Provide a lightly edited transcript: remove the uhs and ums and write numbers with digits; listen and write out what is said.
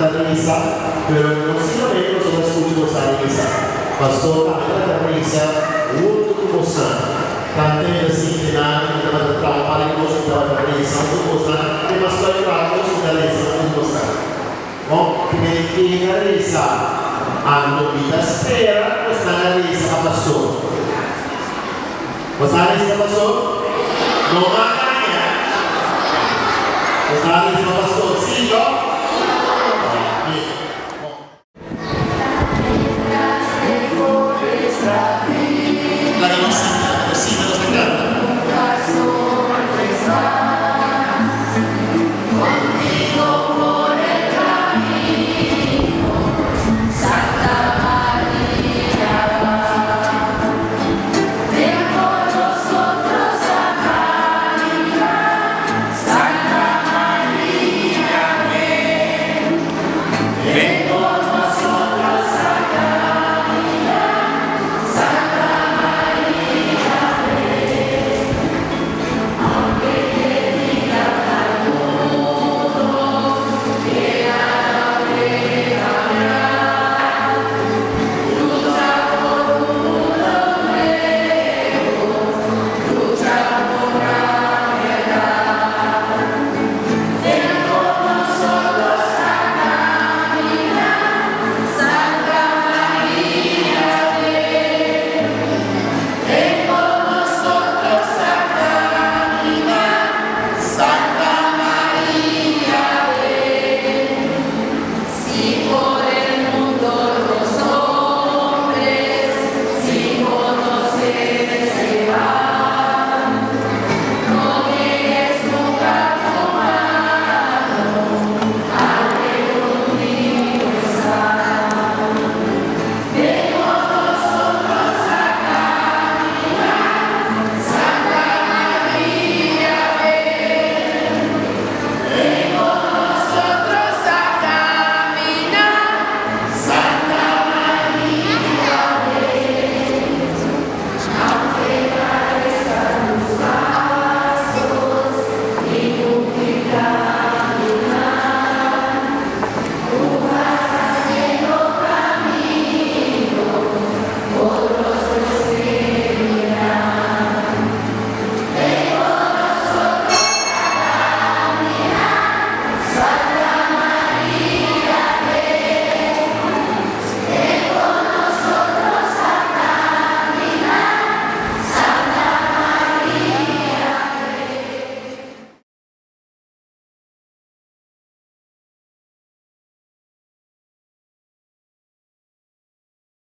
da misa, pero possibilmente nós vamos escutar a misa. Pastor, a misa, o outro como santo. Tantang assim, que nada, que nada, para o pai, que nós estamos na misa, tudo gostar, tem mais para ir lá, nós estamos na misa, tudo gostar. Bom, que na misa, a vida espera, nós estamos na misa, pastor. Você na misa, pastor? Não há ganha. Você na misa, pastor? Sim, ó.